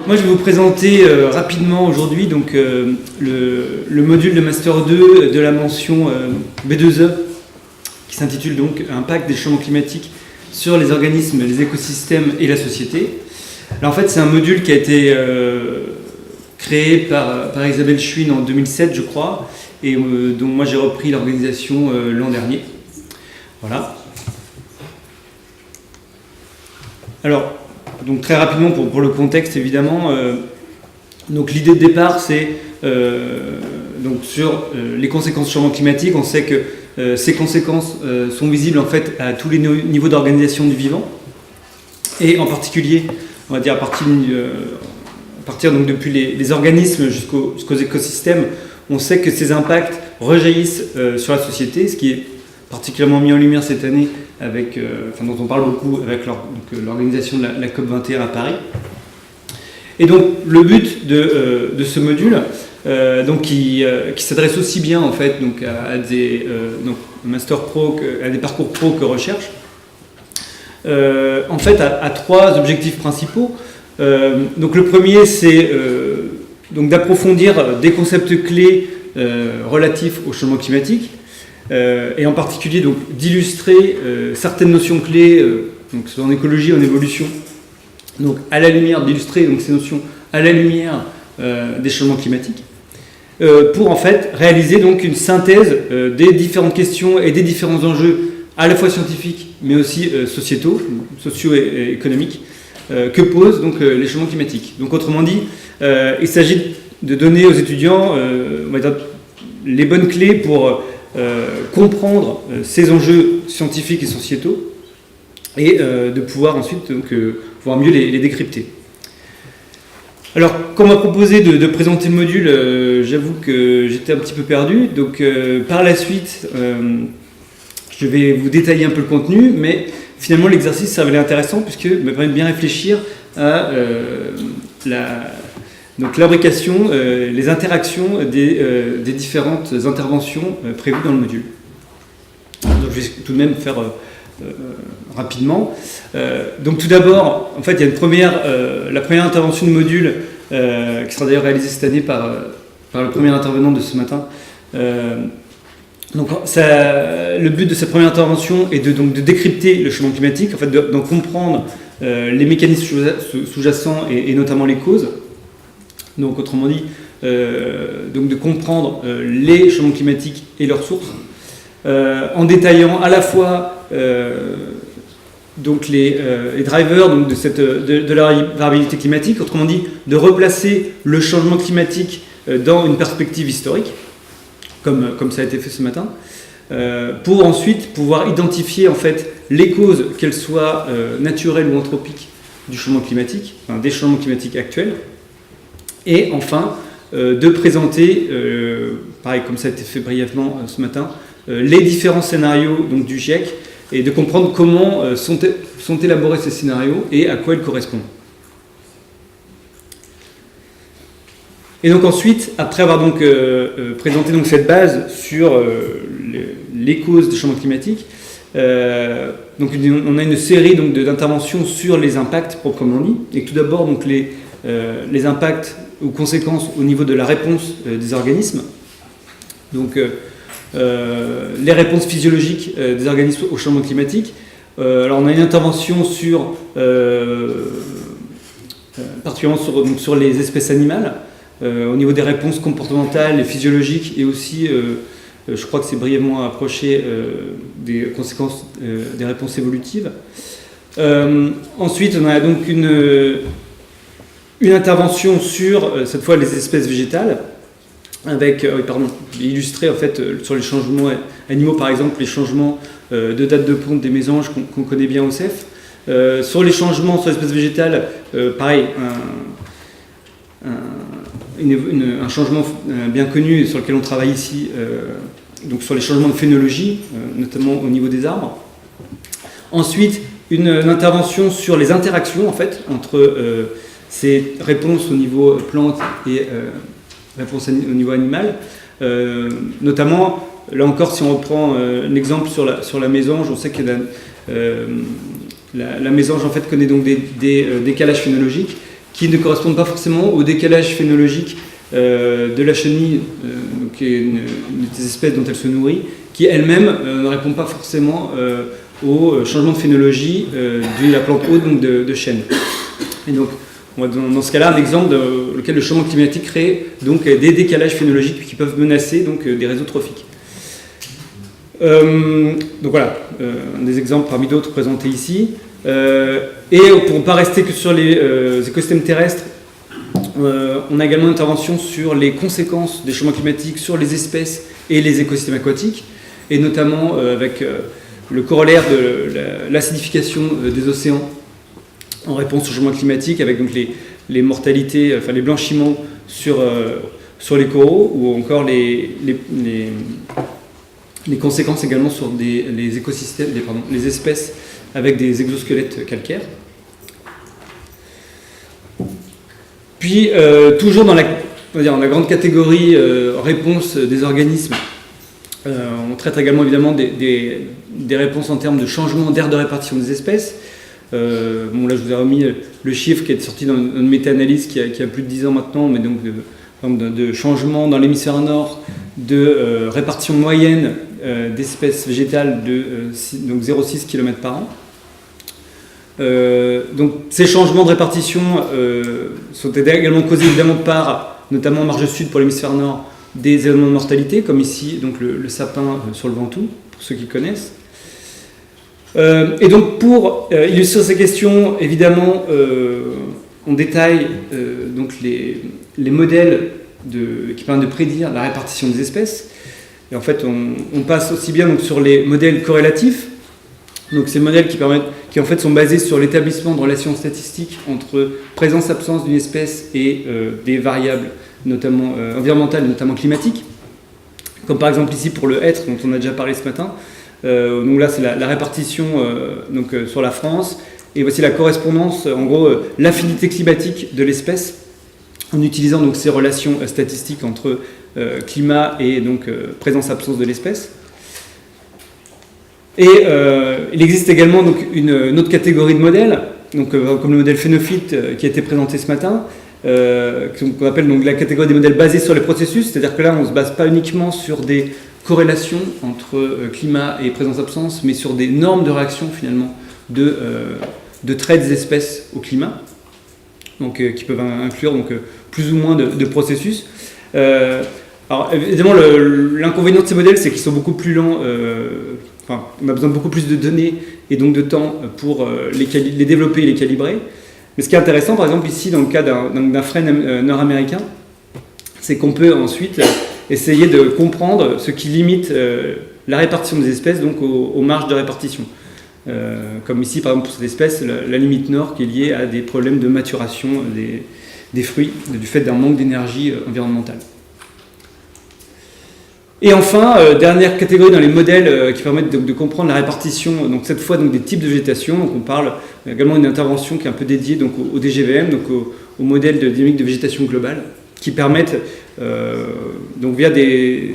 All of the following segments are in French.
Moi, je vais vous présenter rapidement aujourd'hui donc, le module de Master 2 de la mention B2E qui s'intitule donc « Impact des changements climatiques sur les organismes, les écosystèmes et la société ». Alors en fait, c'est un module qui a été créé par Isabelle Schwinn en 2007, je crois, et dont moi j'ai repris l'organisation l'an dernier. Voilà. Alors, donc très rapidement pour le contexte évidemment, donc l'idée de départ c'est donc sur les conséquences du changement climatique. On sait que ces conséquences sont visibles en fait à tous les niveaux d'organisation du vivant, et en particulier, on va dire à partir donc depuis les organismes jusqu'aux écosystèmes, on sait que ces impacts rejaillissent sur la société, ce qui est particulièrement mis en lumière cette année avec, dont on parle beaucoup avec l'organisation de la COP21 à Paris. Et donc le but de ce module, donc qui s'adresse aussi bien en fait donc à des master pro, à des parcours pro que recherche, en fait à trois objectifs principaux. Donc le premier c'est donc d'approfondir des concepts clés relatifs au changement climatique. Et en particulier donc d'illustrer certaines notions clés, donc en écologie, en évolution, donc à la lumière d'illustrer donc ces notions à la lumière des changements climatiques, pour en fait réaliser donc une synthèse des différentes questions et des différents enjeux à la fois scientifiques mais aussi sociétaux, socio-économiques que posent donc les changements climatiques. Donc autrement dit, il s'agit de donner aux étudiants on va dire, les bonnes clés pour comprendre ces enjeux scientifiques et sociétaux et de pouvoir ensuite donc, pouvoir mieux les décrypter. Alors, quand on m'a proposé de présenter le module, j'avoue que j'étais un petit peu perdu. Donc, par la suite, je vais vous détailler un peu le contenu, mais finalement, l'exercice s'avère intéressant puisque me permet de bien réfléchir à donc l'imbrication, les interactions des différentes interventions prévues dans le module. Donc je vais tout de même faire rapidement. Donc tout d'abord, en fait, il y a la première intervention de module qui sera d'ailleurs réalisée cette année par le premier intervenant de ce matin. Donc le but de cette première intervention est de décrypter le changement climatique, en fait, d'en comprendre les mécanismes sous-jacents et notamment les causes. Donc autrement dit, donc de comprendre les changements climatiques et leurs sources, en détaillant à la fois donc les drivers donc de la variabilité climatique, autrement dit de replacer le changement climatique dans une perspective historique, comme ça a été fait ce matin, pour ensuite pouvoir identifier en fait les causes, qu'elles soient naturelles ou anthropiques, du changement climatique, enfin, des changements climatiques actuels. Et enfin, de présenter, pareil comme ça a été fait brièvement ce matin, les différents scénarios donc, du GIEC et de comprendre comment sont élaborés ces scénarios et à quoi ils correspondent. Et donc ensuite, après avoir donc, présenté donc, cette base sur les causes des changements climatiques, donc, on a une série donc, d'interventions sur les impacts proprement dit. Et tout d'abord, donc, les impacts ou conséquences au niveau de la réponse des organismes. Donc, les réponses physiologiques des organismes au changement climatique. Alors, on a une intervention sur, particulièrement sur les espèces animales, au niveau des réponses comportementales et physiologiques, et aussi, je crois que c'est brièvement approché des conséquences des réponses évolutives. Ensuite, on a donc une intervention sur, cette fois, les espèces végétales, avec, illustré en fait sur les changements animaux, par exemple, les changements de date de ponte des mésanges qu'on connaît bien au CEF. Sur les changements sur l'espèce végétale, pareil, un changement bien connu sur lequel on travaille ici, donc sur les changements de phénologie, notamment au niveau des arbres. Ensuite, une intervention sur les interactions en fait entre ces réponses au niveau plante et réponses au niveau animal, notamment Là encore, si on reprend un exemple sur la mésange, on sait que la mésange en fait connaît donc des décalages phénologiques qui ne correspondent pas forcément au décalage phénologique de la chenille, qui est une des espèces dont elle se nourrit, qui elle-même ne répond pas forcément au changement de phénologie de la plante hôte, donc de chêne. Et donc, dans ce cas-là, un exemple dans lequel le changement climatique crée donc des décalages phénologiques qui peuvent menacer donc des réseaux trophiques. Donc voilà, un des exemples parmi d'autres présentés ici. Et pour ne pas rester que sur les écosystèmes terrestres, on a également une intervention sur les conséquences des changements climatiques sur les espèces et les écosystèmes aquatiques, et notamment avec le corollaire de l'acidification des océans en réponse au changement climatique, avec donc les mortalités, enfin les blanchiments sur les coraux, ou encore les conséquences également sur les écosystèmes, les espèces avec des exosquelettes calcaires. Puis, toujours dans la grande catégorie réponse des organismes, on traite également évidemment des réponses en termes de changement d'aire de répartition des espèces. Là, je vous ai remis le chiffre qui est sorti dans une méta-analyse qui a plus de 10 ans maintenant, mais donc de changement dans l'hémisphère nord de répartition moyenne d'espèces végétales de 0,6 km par an. Donc ces changements de répartition sont également causés évidemment par, notamment en marge sud pour l'hémisphère nord, des événements de mortalité, comme ici donc le sapin sur le Ventoux, pour ceux qui connaissent. Et donc pour illustrer ces questions, évidemment, on détaille donc les modèles qui permettent de prédire la répartition des espèces. Et en fait, on passe aussi bien donc, sur les modèles corrélatifs. Donc ces modèles qui en fait sont basés sur l'établissement de relations statistiques entre présence-absence d'une espèce et des variables, notamment environnementales, notamment climatiques. Comme par exemple ici pour le hêtre, dont on a déjà parlé ce matin. Donc là, c'est la répartition sur la France. Et voici la correspondance, en gros, l'affinité climatique de l'espèce, en utilisant donc ces relations statistiques entre climat et donc présence-absence de l'espèce. Et il existe également donc, une autre catégorie de modèles, donc, comme le modèle phénophyte qui a été présenté ce matin, qu'on appelle donc, la catégorie des modèles basés sur les processus, c'est-à-dire que là, on ne se base pas uniquement sur des corrélations entre climat et présence-absence, mais sur des normes de réaction finalement de traits des espèces au climat, donc, qui peuvent inclure donc, plus ou moins de processus. Alors évidemment, l'inconvénient de ces modèles, c'est qu'ils sont beaucoup plus lents. On a besoin de beaucoup plus de données et donc de temps pour les développer et les calibrer. Mais ce qui est intéressant, par exemple, ici, dans le cas d'un frêne nord-américain, c'est qu'on peut ensuite essayer de comprendre ce qui limite la répartition des espèces donc aux marges de répartition. Comme ici, par exemple, pour cette espèce, la limite nord qui est liée à des problèmes de maturation des fruits, du fait d'un manque d'énergie environnementale. Et enfin, dernière catégorie dans les modèles qui permettent de comprendre la répartition, donc cette fois donc, des types de végétation. Donc on parle également d'une intervention qui est un peu dédiée donc, au DGVM, donc au modèle de dynamique de végétation globale, qui permettent, donc via des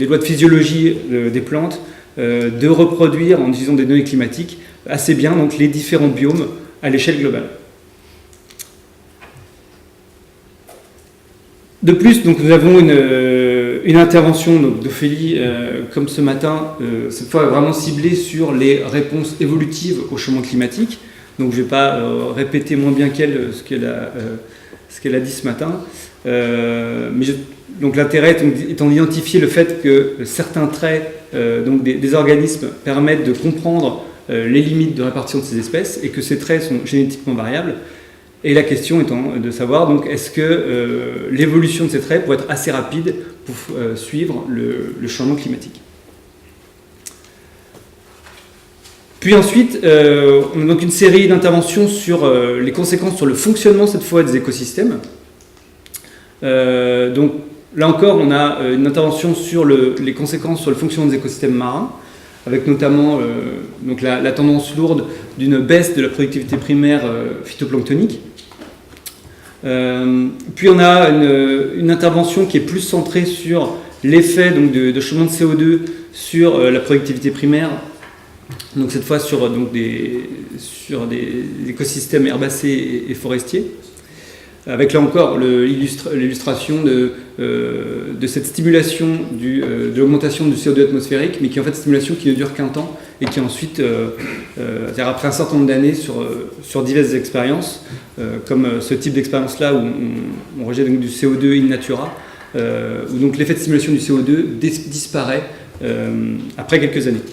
lois de physiologie des plantes, de reproduire en utilisant des données climatiques assez bien donc, les différents biomes à l'échelle globale. De plus, donc, nous avons une intervention d'Ophélie, comme ce matin, cette fois vraiment ciblée sur les réponses évolutives au changement climatique. Donc je ne vais pas répéter moins bien qu'elle ce qu'elle a dit ce matin. Donc l'intérêt étant d'identifier le fait que certains traits donc des organismes permettent de comprendre les limites de répartition de ces espèces et que ces traits sont génétiquement variables. Et la question étant de savoir, donc, est-ce que l'évolution de ces traits pourrait être assez rapide pour suivre le changement climatique. Puis ensuite, on a donc une série d'interventions sur les conséquences sur le fonctionnement, cette fois, des écosystèmes. Donc, là encore, on a une intervention sur les conséquences sur le fonctionnement des écosystèmes marins, avec notamment donc la tendance lourde d'une baisse de la productivité primaire phytoplanctonique. Puis on a une intervention qui est plus centrée sur l'effet donc, de changement de CO2 sur la productivité primaire, donc cette fois sur des écosystèmes herbacés et forestiers, avec là encore l'illustration de cette stimulation de l'augmentation du CO2 atmosphérique, mais qui est en fait une stimulation qui ne dure qu'un temps et qui ensuite, c'est-à-dire après un certain nombre d'années sur diverses expériences, comme ce type d'expérience-là où on rejette donc du CO2 in natura, où donc l'effet de stimulation du CO2 disparaît après quelques années.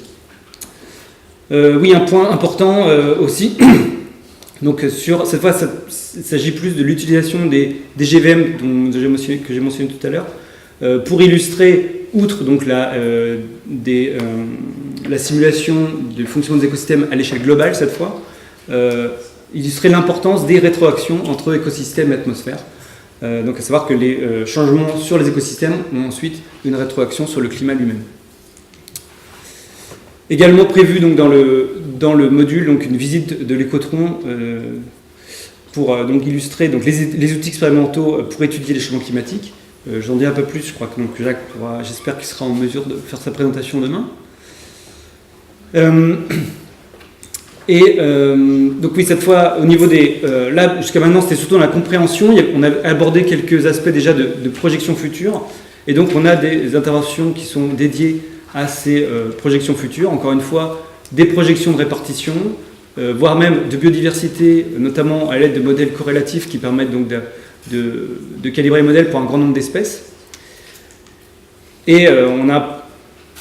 Oui, un point important aussi. Donc cette fois, il s'agit plus de l'utilisation des GVM que j'ai mentionné tout à l'heure, pour illustrer, outre donc la simulation du fonctionnement des écosystèmes à l'échelle globale cette fois, illustrer l'importance des rétroactions entre écosystèmes et atmosphère. Donc à savoir que les changements sur les écosystèmes ont ensuite une rétroaction sur le climat lui-même. Également prévu donc, dans le module donc, une visite de l'écotron pour donc, illustrer donc, les outils expérimentaux pour étudier les changements climatiques. J'en dis un peu plus, je crois que donc, Jacques j'espère qu'il sera en mesure de faire sa présentation demain. Donc oui, cette fois, au niveau des... là, jusqu'à maintenant, c'était surtout dans la compréhension. On a abordé quelques aspects déjà de projection future. Et donc, on a des interventions qui sont dédiées à ces projections futures. Encore une fois, des projections de répartition, voire même de biodiversité, notamment à l'aide de modèles corrélatifs qui permettent donc de calibrer les modèles pour un grand nombre d'espèces. Et on a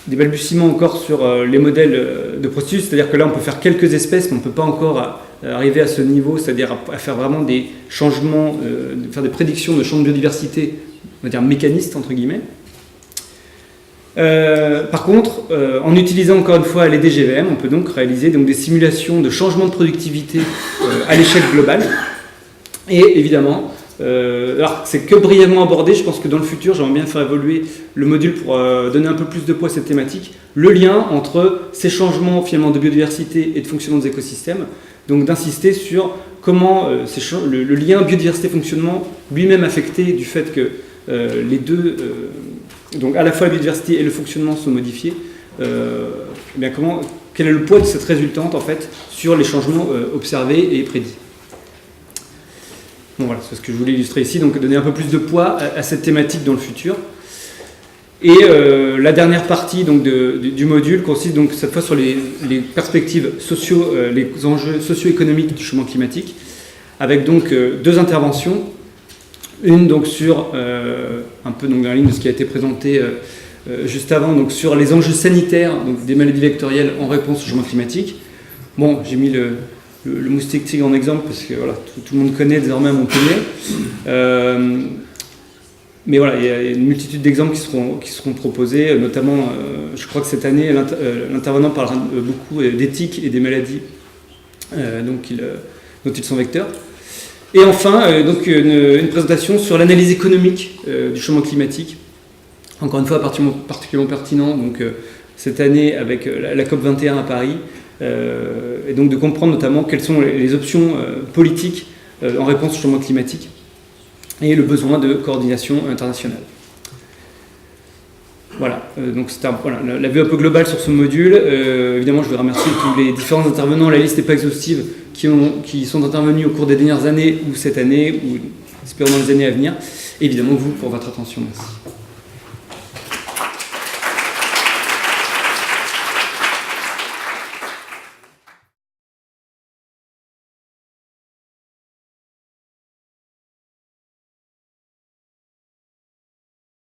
des balbutiements encore sur les modèles de processus, c'est-à-dire que là, on peut faire quelques espèces, mais on ne peut pas encore arriver à ce niveau, c'est-à-dire à faire vraiment des changements, faire des prédictions de champs de biodiversité, on va dire mécanistes, entre guillemets. Par contre, en utilisant encore une fois les DGVM, on peut donc réaliser donc, des simulations de changement de productivité à l'échelle globale. Et évidemment, alors c'est que brièvement abordé, je pense que dans le futur, j'aimerais bien faire évoluer le module pour donner un peu plus de poids à cette thématique, le lien entre ces changements finalement de biodiversité et de fonctionnement des écosystèmes, donc d'insister sur comment le lien biodiversité-fonctionnement lui-même affecté du fait que les deux... donc à la fois la biodiversité et le fonctionnement sont modifiés, bien quel est le poids de cette résultante en fait sur les changements observés et prédits. Bon voilà, c'est ce que je voulais illustrer ici, donc donner un peu plus de poids à cette thématique dans le futur. Et la dernière partie donc, du module consiste donc cette fois sur les perspectives les enjeux socio-économiques du changement climatique, avec donc deux interventions. Une donc sur, un peu donc dans la ligne de ce qui a été présenté juste avant, donc sur les enjeux sanitaires donc des maladies vectorielles en réponse au changement climatique. Bon, j'ai mis le moustique tigre en exemple parce que voilà, tout le monde connaît désormais à Montpellier. Mais voilà, il y a une multitude d'exemples qui seront proposés, notamment, je crois que cette année, l'intervenant parlera beaucoup d'éthique et des maladies dont ils sont vecteurs. Et enfin, donc une présentation sur l'analyse économique du changement climatique. Encore une fois, particulièrement pertinent, donc cette année avec la COP21 à Paris, et donc de comprendre notamment quelles sont les options politiques en réponse au changement climatique et le besoin de coordination internationale. Voilà, donc c'était la vue un peu globale sur ce module. Évidemment, je veux remercier tous les différents intervenants. La liste n'est pas exhaustive, qui sont intervenus au cours des dernières années ou cette année, ou espérons dans les années à venir. Et évidemment, vous pour votre attention. Merci.